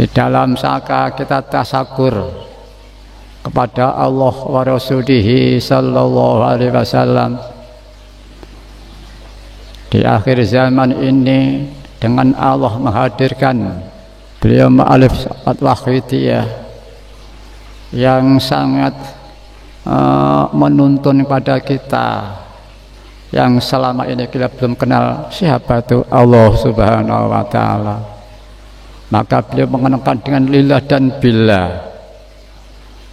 Di dalam saka kita tasakur kepada Allah wa Rasulihi sallallahu alaihi wasallam di akhir zaman ini, dengan Allah menghadirkan beliau ma'alif al-Wahidiyah yang sangat menuntun kepada kita yang selama ini kita belum kenal siapa itu Allah subhanahu wa ta'ala. Maka beliau mengenalkan dengan lillah dan billah.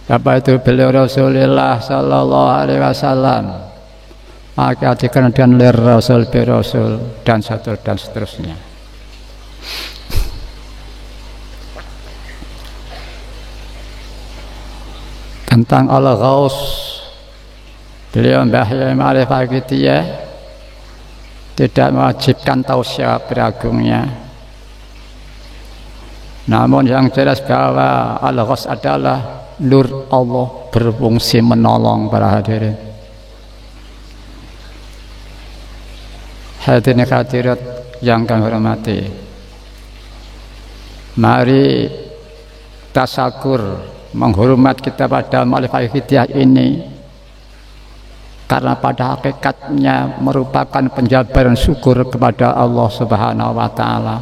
Apa itu beliau Rasulullah sallallahu alaihi wasallam, maka dikenal dengan lir rasul bi rasul dan seterusnya. Tentang Al-Ghaus, beliau Mbah Yai Ma'arif Al-Wahidiyah tidak mewajibkan tausiah beragungnya. Namun yang jelas bahwa Al-Ghaus adalah nur Allah berfungsi menolong para hadirin. Hadirin hadirat yang kami hormati, mari tasakur menghormat kita pada Ma'arif Al-Wahidiyah ini, karena pada hakikatnya merupakan penjabaran syukur kepada Allah subhanahu wa ta'ala.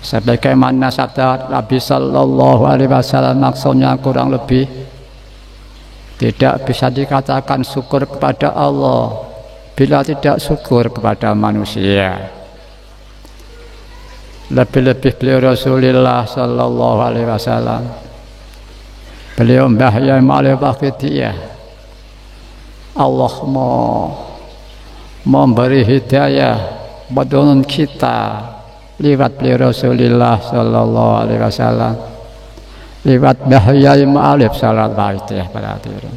Sebagaimana sabda Nabi sallallahu alaihi wasallam, maksudnya kurang lebih tidak bisa dikatakan syukur kepada Allah bila tidak syukur kepada manusia. Lebih-lebih beliau Rasulullah sallallahu alaihi wasallam, beliau Mbah Yai Ma'arif Al-Wahidiyah, Allah mau memberi hidayah petunjuk kita lewat beliau Rasulullah sallallahu alaihi wasallam, lewat Mbah Yai Ma'arif Al-Wahidiyah para hadirin.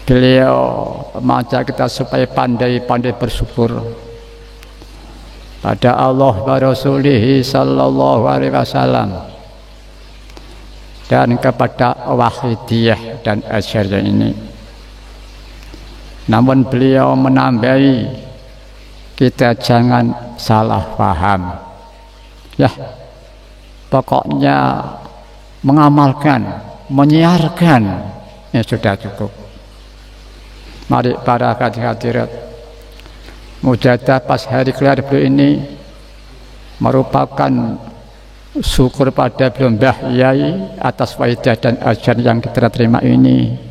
Beliau mengajak kita supaya pandai-pandai bersyukur pada Allah wa Rasulihi sallallahu alaihi wasallam dan kepada Wahidiyah dan Asy'ariyah ini. Namun beliau menambahi, kita jangan salah paham ya, pokoknya mengamalkan, menyiarkan ya sudah cukup. Mari para hadirat, mujadah pas hari kelahiran beliau ini merupakan syukur pada beliau Mbah Yai atas waidah dan ajar yang kita terima ini,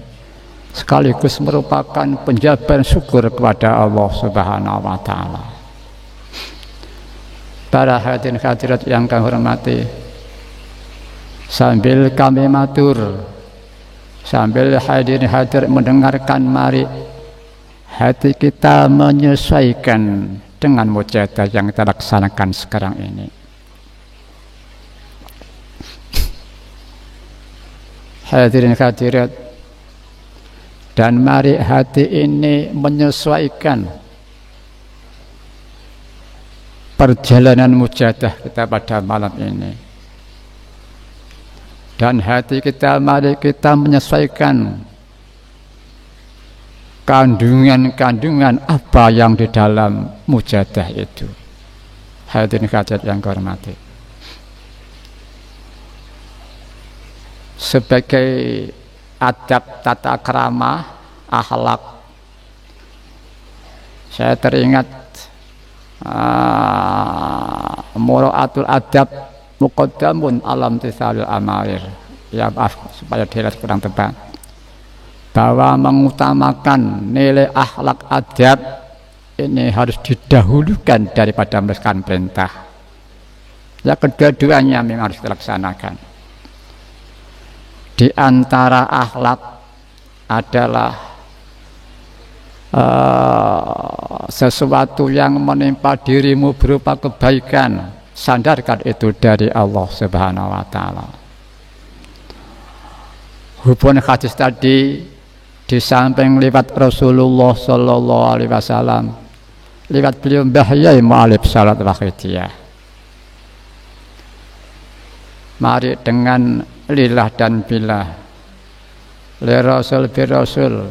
sekaligus merupakan penjabaran syukur kepada Allah subhanahu wa ta'ala. Para hadirin hadirat yang kami hormati, sambil kami matur, sambil hadirin hadir mendengarkan, mari hati kita menyesuaikan dengan mujadah yang kita laksanakan sekarang ini. Hadirin hadirat, dan mari hati ini menyesuaikan perjalanan mujadah kita pada malam ini. Dan hati kita, mari kita menyesuaikan kandungan-kandungan apa yang di dalam mujadah itu. Hadirin hadirat yang kami hormati, sebagai adab tata krama akhlak, saya teringat muraatul adab muqaddamun alam tisalul amarir, ya maaf supaya dilihat kurang tepat, bahwa mengutamakan nilai akhlak adab ini harus didahulukan daripada melaksanakan perintah. Ya, kedua-duanya memang harus dilaksanakan. Di antara akhlak adalah sesuatu yang menimpa dirimu berupa kebaikan, sandarkan itu dari Allah subhanahu wa ta'ala. Hubungan hadis tadi di samping lewat Rasulullah sallallahu alaihi wasallam, lewat beliau Mbah Yai Ma'arif Al-Wahidiyah. Mari dengan lillah dan billah, li rasul bi rasul,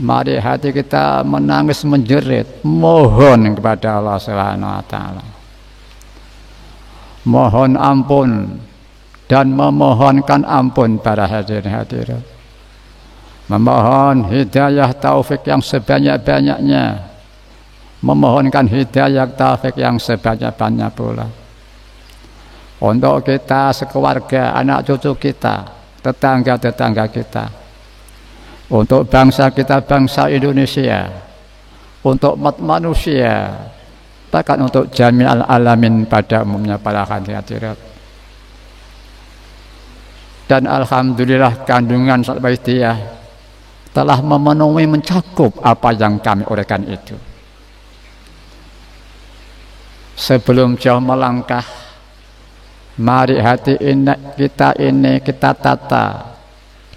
mari hati kita menangis menjerit mohon kepada Allah Subhanahu wa taala. mohon ampun dan memohonkan ampun para hadirin hadirat, memohon hidayah taufik yang sebanyak-banyaknya, memohonkan hidayah taufik yang sebanyak-banyaknya pula untuk kita sekeluarga, anak cucu kita, tetangga-tetangga kita, untuk bangsa kita, bangsa Indonesia, untuk umat manusia, bahkan untuk jami'al alamin pada umumnya para hadirat. Dan alhamdulillah kandungan Salbaitiyah telah memenuhi, mencakup apa yang kami uraikan itu. Sebelum jauh melangkah, mari hati kita ini kita tata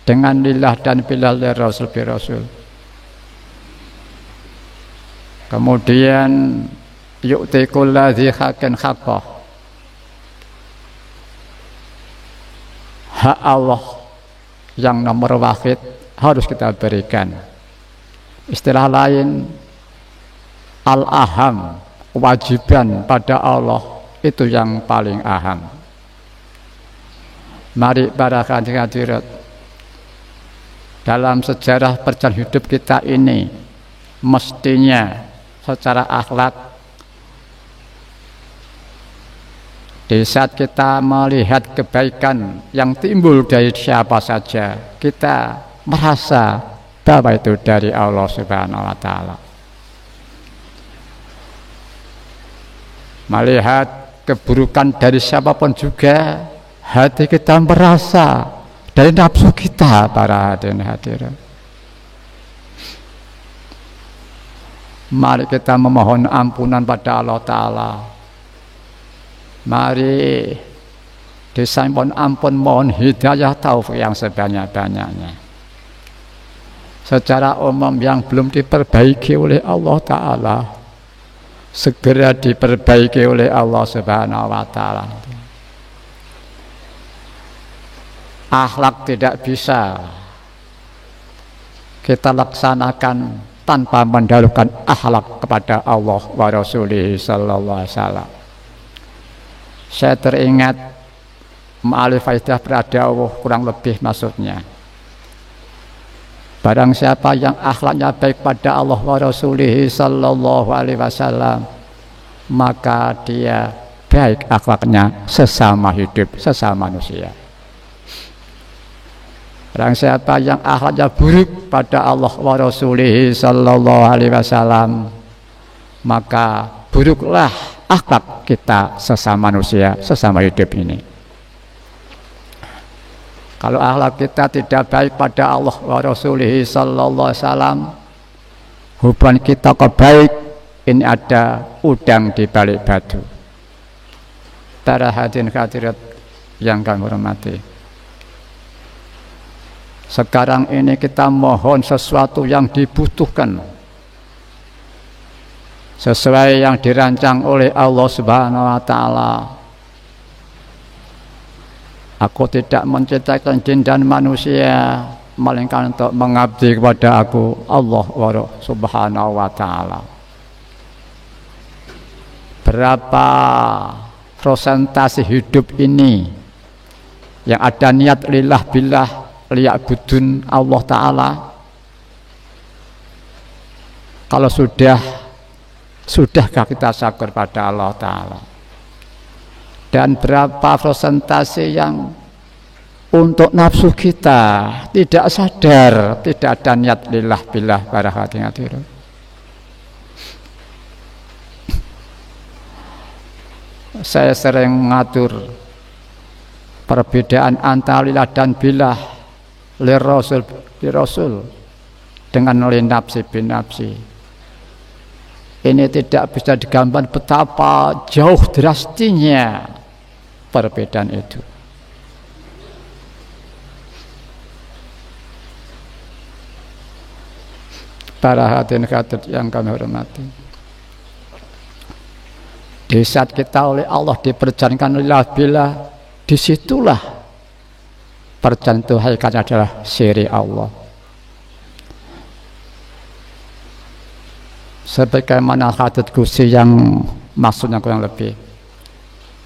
dengan lillah dan billah Rasul bi Rasul. Kemudian yu'ti kulladzi haqqin haqqah, hak Allah yang nomor wahid harus kita berikan. Istilah lain, al-aham, kewajiban pada Allah itu yang paling aham. Mari para hadirat, dalam sejarah perjalanan hidup kita ini mestinya secara akhlak, di saat kita melihat kebaikan yang timbul dari siapa saja, kita merasa bahwa itu dari Allah Subhanahu wa Ta'ala. Melihat keburukan dari siapapun juga, hati kita merasa dari nafsu kita para hadirin hadirat. Mari kita memohon ampunan pada Allah Ta'ala. Mari disampun ampun, mohon hidayah taufik yang sebanyak-banyaknya. Secara umum yang belum diperbaiki oleh Allah Ta'ala, segera diperbaiki oleh Allah Subhanahu wa Ta'ala. Akhlak tidak bisa kita laksanakan tanpa mendahulukan akhlak kepada Allah wa Rasulih sallallahu alaihi wasallam. Saya teringat ma'alif faidah beradawuh, kurang lebih maksudnya, barang siapa yang akhlaknya baik pada Allah wa Rasulih sallallahu alaihi wasallam, maka dia baik akhlaknya sesama hidup, sesama manusia. Barang siapa yang akhlaknya buruk pada Allah wa Rasulih sallallahu alaihi wasallam, maka buruklah akhlak kita sesama manusia, sesama hidup ini. Kalau akhlak kita tidak baik pada Allah wa Rasulih sallallahu alaihi wasallam, hubungan kita kebaik ini ada udang di balik batu. Para hadirin hadirat yang kami hormati, sekarang ini kita mohon sesuatu yang dibutuhkan sesuai yang dirancang oleh Allah Subhanahu wa Ta'ala. Aku tidak menciptakan jin dan manusia melainkan untuk mengabdi kepada aku, Allah Subhanahu wa Ta'ala. Berapa persentase hidup ini yang ada niat lillah billah liya'budun Allah Ta'ala? Kalau sudahkah kita syukur pada Allah Ta'ala? Dan berapa persentase yang untuk nafsu kita tidak sadar, tidak ada niat lillah billah para hadirin. Saya sering mengatur perbedaan antara lillah dan billah, li Rasul dengan li nafsi bin nafsi. Ini tidak bisa digambarkan betapa jauh drastisnya perbedaan itu. Para hadirin yang kami hormati, di saat kita oleh Allah diperjalankan lillah billah, disitulah perjalanan itu hakikatnya adalah syirik Allah. Sebagaimana hadits qudsi yang maksudnya kurang lebih,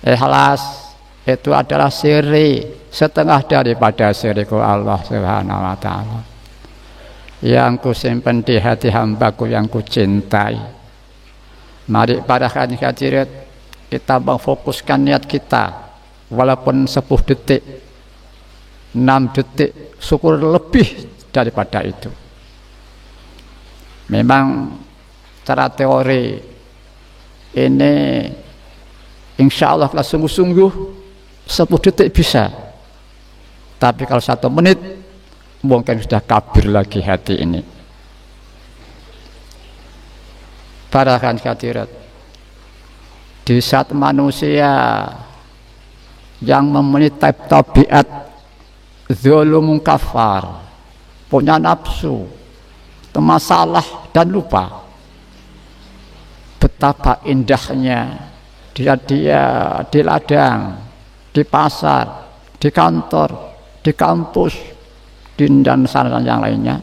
Ikhlas itu adalah siri, setengah daripada siriku Allah Subhanahu wa ta'ala, yang ku simpan di hati hambaku yang ku cintai. Mari para hadirin kita memfokuskan niat kita, walaupun 10 detik, 6 detik, syukur lebih daripada itu. Memang secara teori ini insya Allah kalau sungguh-sungguh 10 detik bisa, tapi kalau 1 menit mungkin sudah kabur lagi hati ini. Para hadirat, di saat manusia yang memiliki tabiat zulum kafar, punya nafsu, masalah dan lupa, betapa indahnya dia di ladang, di pasar, di kantor, di kampus, dan sana yang lainnya,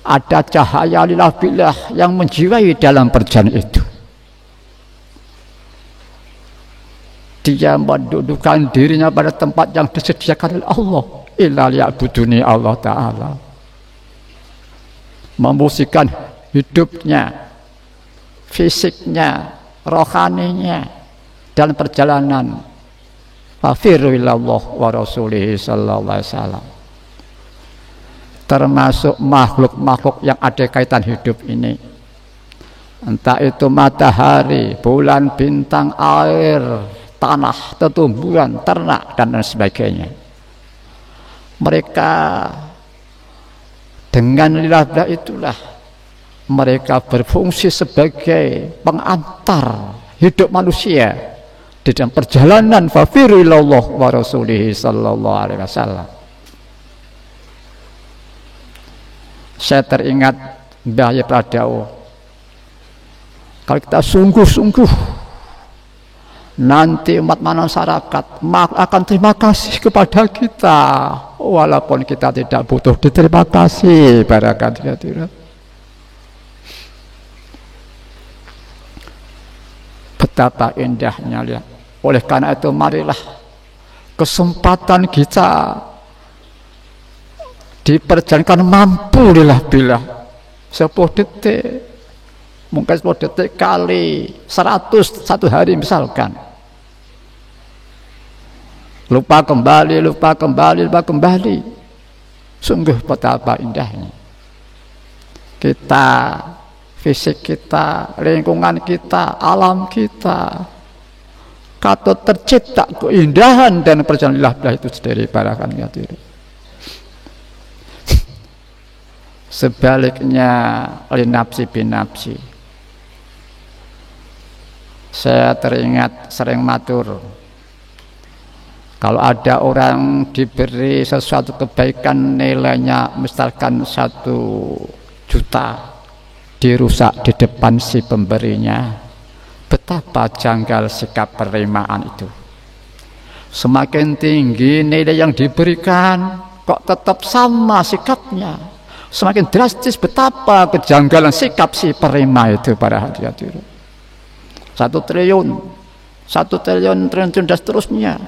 ada cahaya lillah billah yang menjiwai dalam perjalanan itu. Dia mendudukkan dirinya pada tempat yang disediakan oleh Allah, illa liya'buduni, Allah Ta'ala membersihkan hidupnya, fisiknya, rohaninya dalam perjalanan fafiru ilallah wa rasulihi sallallahu alaihi wasallam, termasuk makhluk-makhluk yang ada kaitan hidup ini, entah itu matahari, bulan, bintang, air, tanah, tumbuhan, ternak, dan lain sebagainya. Mereka dengan lillah itulah mereka berfungsi sebagai pengantar hidup manusia di dalam perjalanan fafiru ilallah wa rasulihi sallallahu alaihi wasallam. Saya teringat Mbah Yai Pradhawa, kalau kita sungguh-sungguh, nanti umat masyarakat akan terima kasih kepada kita, walaupun kita tidak butuh diterima kasih. Barakatuh. Betapa indahnya, lihat. Oleh karena itu marilah kesempatan kita diperjalankan mampu lillah billah 10 detik, mungkin 10 detik kali 100 satu hari misalkan, lupa kembali, sungguh betapa indahnya kita, fisik kita, lingkungan kita, alam kita, katut tercipta keindahan dan perjalanan lillah itu sendiri. Barakan ya diri. Sebaliknya linapsi binapsi, saya teringat sering matur, kalau ada orang diberi sesuatu kebaikan nilainya misalkan 1 juta, dirusak di depan si pemberinya, betapa janggal sikap penerimaan itu. Semakin tinggi nilai yang diberikan kok tetap sama sikapnya, semakin drastis betapa kejanggalan sikap si penerima itu. Para hadirin, 1 triliun dan seterusnya,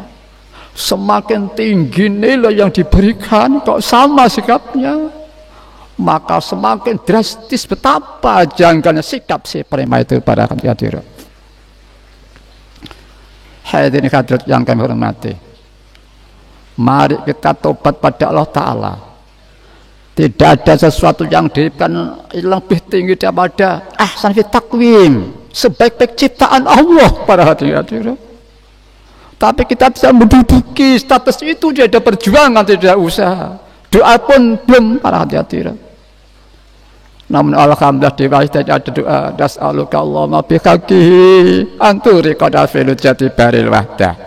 semakin tinggi nilai yang diberikan kok sama sikapnya, maka semakin drastis betapa janggalnya sikap si penerima itu. Para hadirin, hadirin hadirat yang kami hormati, mari kita tobat pada Allah Ta'ala. Tidak ada sesuatu yang diberikan lebih tinggi daripada ahsan fi takwim, sebaik-baik ciptaan Allah. Para hadirin, tapi kita bisa menduduki status itu, tidak ada perjuangan, tidak usaha, doa pun belum. Para hadirin, namun alhamdulillah di bawah tidak ada doa, nas'aluka Allahumma bihaqihi anturi qadafilu jati baril wahdah,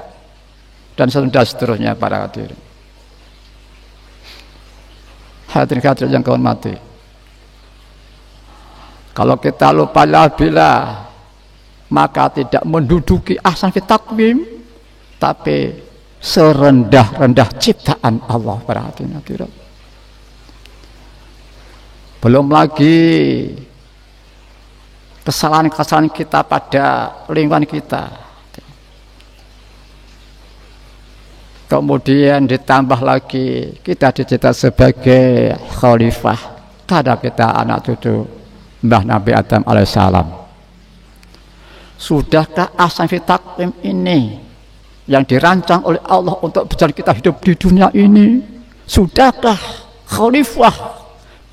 dan seterusnya. Para hadirin, hadirin yang kehormati, kalau kita lupa bila, maka tidak menduduki ahsan fi takwim, tapi serendah-rendah ciptaan Allah. Para hadirin, belum lagi kesalahan-kesalahan kita pada lingkungan kita. Kemudian ditambah lagi kita dicetak sebagai khalifah karena kita anak cucu Mbah Nabi Adam alaihissalam. Sudahkah ahsan fi taqwim ini yang dirancang oleh Allah untuk berjalan kita hidup di dunia ini? Sudahkah khalifah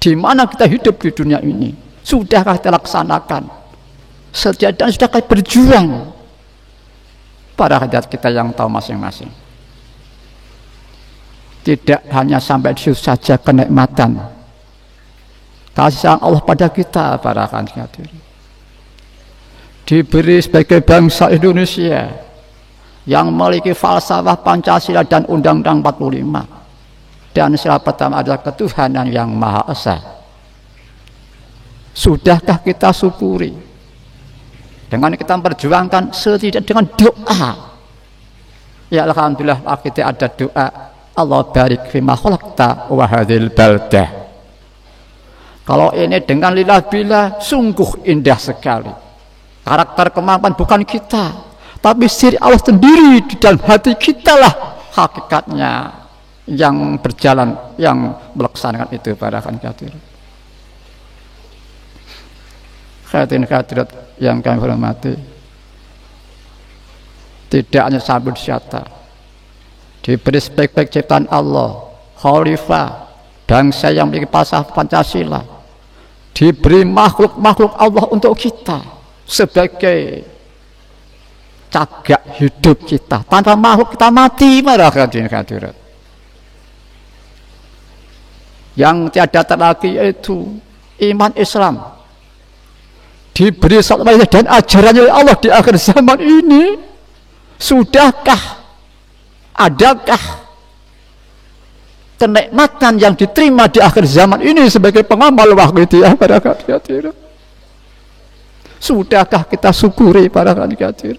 di mana kita hidup di dunia ini? Sudahkah kita laksanakan? Dan sudahkah berjuang? Para hadirat kita yang tahu masing-masing. Tidak hanya sampai di situ saja kenikmatan kasih sayang Allah pada kita, para hadirin. Diberi sebagai bangsa Indonesia yang memiliki falsafah Pancasila dan Undang-Undang 45, dan sila pertama adalah ketuhanan yang Maha Esa. Sudahkah kita syukuri dengan kita memperjuangkan setidaknya dengan doa? Ya alhamdulillah kita ada doa, Allah barik fima khalaqta wa hadhil baldah. Kalau ini dengan lillah billah sungguh indah sekali. Karakter kemampuan bukan kita, tapi siri Allah sendiri di dalam hati kita lah hakikatnya yang berjalan, yang melaksanakan itu, para hadirin. Hadirin yang kami hormati, tidak hanya sabun syata diberi sebaik-baik ciptaan Allah, khalifah bangsa yang memiliki falsafah Pancasila, diberi makhluk-makhluk Allah untuk kita sebagai cagak hidup kita. Tanpa makhluk kita mati, para hadirin. Yang tiada terlagi yaitu iman Islam, diberi salawat dan ajarannya oleh Allah di akhir zaman ini. Sudahkah, adakah kenikmatan yang diterima di akhir zaman ini sebagai pengamal wahidiyah, para hadirin? Sudahkah kita syukuri, para hadirin?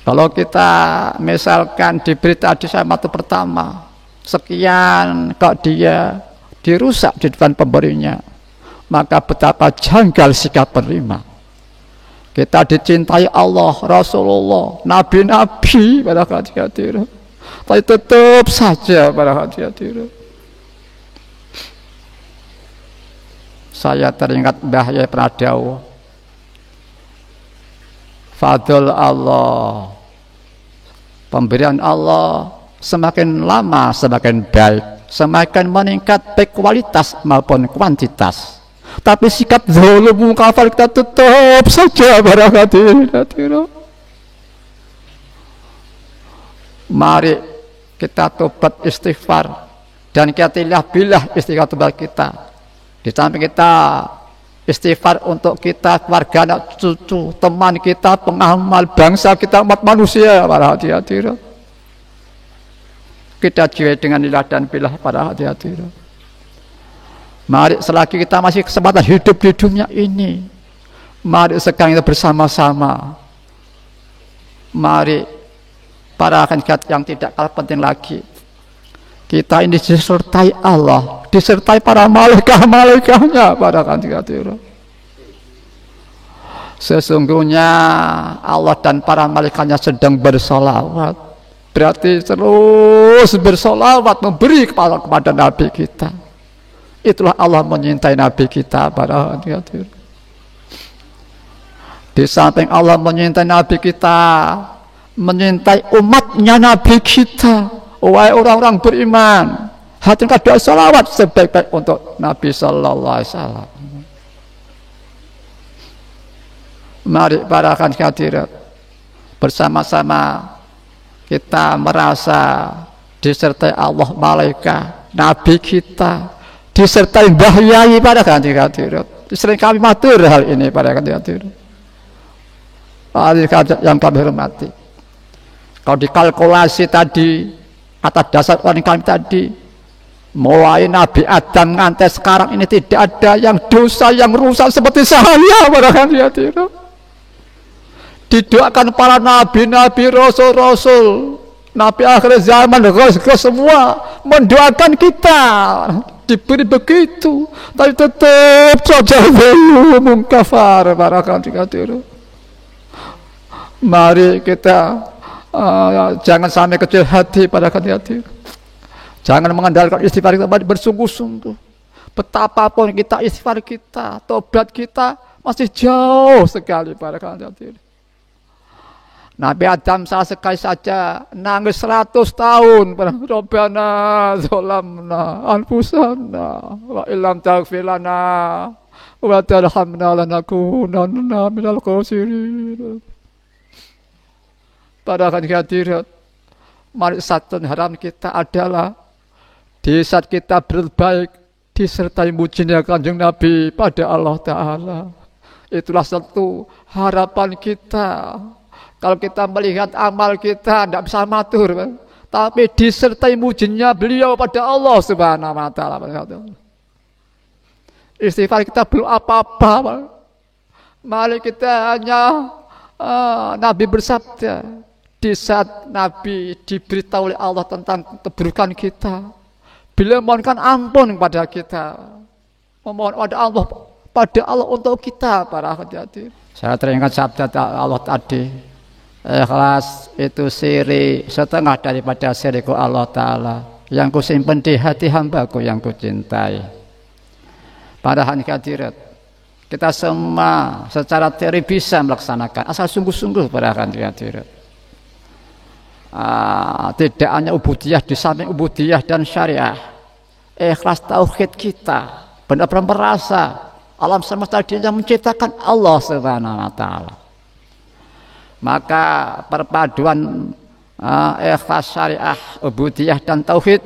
Kalau kita misalkan diberi tadi sama itu pertama sekian, kok dia dirusak di depan pemberinya, maka betapa janggal sikap penerima. Kita dicintai Allah, Rasulullah, Nabi-Nabi, para hadirin, tapi tetap saja, para hadirin. Saya teringat Mbah Yai pernah dawuh, fadl Allah, pemberian Allah semakin lama semakin baik, semakin meningkat baik kualitas maupun kuantitas. Tapi sikap zalim kafir kita tetap saja, para hadirin. Mari kita tobat istighfar dan kita billah istighfar tobat kita. Di samping kita istighfar untuk kita, keluarga, anak cucu, teman kita, pengamal bangsa kita, umat manusia, para hadirin. Kita jiwa dengan lillah dan billah, para hadirin. Mari selagi kita masih kesempatan hidup di dunia ini, mari sekarang kita bersama-sama. Mari para hadirat yang tidak kalah penting lagi, kita ini disertai Allah, disertai para malaikat-malaikatnya, para hadirin. Sesungguhnya Allah dan para malaikatnya sedang bersolawat, berarti terus bersolawat memberi kepada Nabi kita. Itulah Allah menyintai Nabi kita, para hadirin. Di samping Allah menyintai Nabi kita, menyintai umatnya Nabi kita. Wahai orang-orang beriman, haturkan doa salawat sebaik-baik untuk Nabi Sallallahu Alaihi Wasallam. Mari para hadirin, bersama-sama kita merasa disertai Allah, malaikat, Nabi kita, disertai Mbah Yai, para hadirin. Sering kami matur hal ini, para hadirin. Yang kami hormati, kalau dikalkulasi tadi atas dasar orang kami tadi, mulai Nabi Adam ngantai sekarang ini tidak ada yang dosa yang rusak seperti saya, para hadirin. Didoakan para nabi-nabi, rasul-rasul, nabi akhir zaman, rasul semua mendoakan kita, diberi begitu, tapi tetap saja belum kafir, para hadirin. Mari kita Jangan sampai kecil hati pada hati. Jangan mengandalkan istighfar kita bersungguh-sungguh. Betapapun kita istighfar kita, tobat kita masih jauh sekali pada hati. Nabi Adam salah sekali saja nangis 100 tahun. Rabbana zalamna anfusana wa illam taghfir lana wa tarhamna lanakunanna minal khasirin. Pada hadirat, mari satu haram kita adalah di saat kita berbaik disertai mujinya Kanjeng Nabi pada Allah Ta'ala. Itulah satu harapan kita. Kalau kita melihat amal kita tidak bisa matur, tapi disertai mujinya beliau pada Allah Subhanahu wa Ta'ala. Istighfar kita belum apa-apa. Mari kita hanya Nabi bersabda, di saat Nabi diberitahu oleh Allah tentang keburukan kita, beliau mohonkan ampun kepada kita, memohon pada Allah untuk kita para hadirin. Saya teringat sabda Allah tadi. Ikhlas itu siri setengah daripada siriku Allah Ta'ala yang kusimpan di hati hambaku yang kucintai. Para hadirat, kita semua secara teori bisa melaksanakan asal sungguh-sungguh para hadirat. Tidak hanya ubudiyah, di samping ubudiyah dan syariah, ikhlas tauhid kita benar-benar merasa alam semesta dia yang menciptakan Allah Subhanahu wa Ta'ala. Maka perpaduan ikhlas syariah, ubudiyah dan tauhid,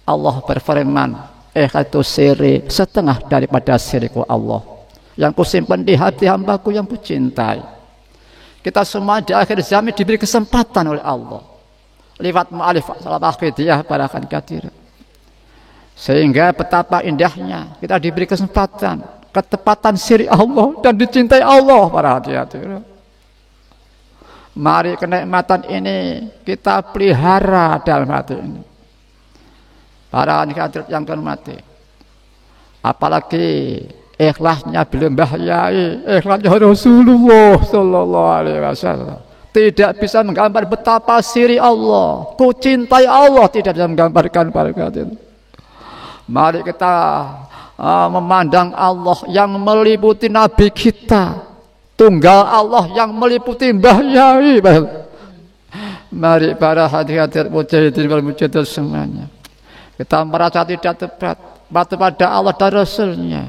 Allah berfirman, ikhlas itu siri setengah daripada siriku Allah yang kusimpan di hati hambaku yang kucintai. Kita semua di akhir zaman diberi kesempatan oleh Allah lewat mu'alif salam akhidiyah para hadirin, sehingga betapa indahnya kita diberi kesempatan ketepatan siri Allah dan dicintai Allah para hadirin. Mari kenikmatan ini kita pelihara dalam hati ini. Para hadirin yang hormati, apalagi ikhlasnya belum Yai, ikhlasnya Rasulullah Sallallahu Alaihi Wasallam tidak bisa menggambar betapa siri Allah, ku cintai Allah, tidak bisa menggambarkan para hadirin. Mari kita memandang Allah yang meliputi Nabi kita, tunggal Allah yang meliputi Mbah Yai. Mari para hadirin mujahidin wal mujahidat semuanya, kita merasa tidak tepat pada Allah dan Rasulnya.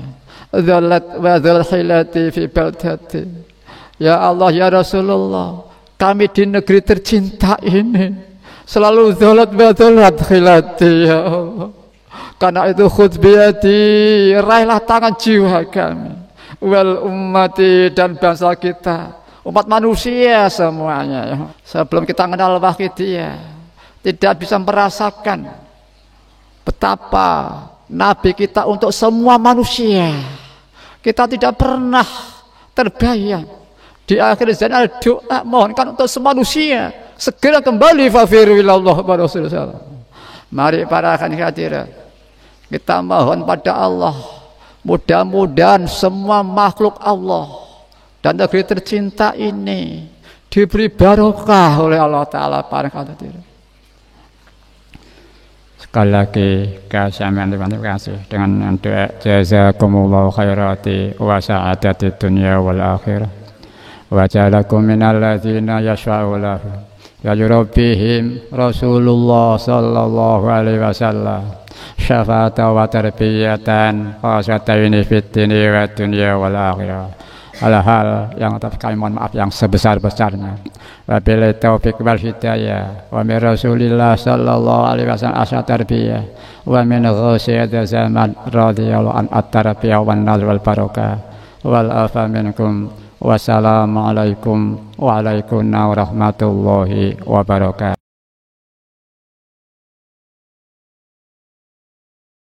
Dzalat wa dzal hilati fi baldati. Ya Allah ya Rasulullah, kami di negeri tercinta ini selalu dzalat wa dzalat hilati ya Allah. Karena itu khudh biyadi, raihlah tangan jiwa kami, wal ummati dan bangsa kita, umat manusia semuanya ya. Sebelum kita mengenal wahidiyah, tidak bisa merasakan betapa Nabi kita untuk semua manusia. Kita tidak pernah terbayang di akhir zaman ada doa mohonkan untuk semua manusia segera kembali fafiru ilallah wa rasulullah. Mari para hadirin, kita mohon pada Allah, mudah-mudahan semua makhluk Allah dan negeri tercinta ini diberi barokah oleh Allah Ta'ala para hadirin. Sekali lagi terima kasih dengan doa jazakumullahu khairati wa sa'adati dunya wal akhirah wa ja'alakum minal ladzina yashfa'u lahu ya rabbihim Rasulullah sallallahu alaihi wasallam syafa'atan wa tarbiyatan khasatan fid dini wa dunya wal akhirah. Hal-hal yang kami mohon maaf yang sebesar-besarnya. Wabillahi taufiq wal hidayah. Wa min Rasulillah sallallahu alaihi wasallam asyad tarbiyah. Wa min ghasyat zaman radhiyallahu an at-tarbiyah wan nazar wal barakah. Wal afa minkum. Wassalamu alaikum wa alaikumussalam warahmatullahi wabarakatuh.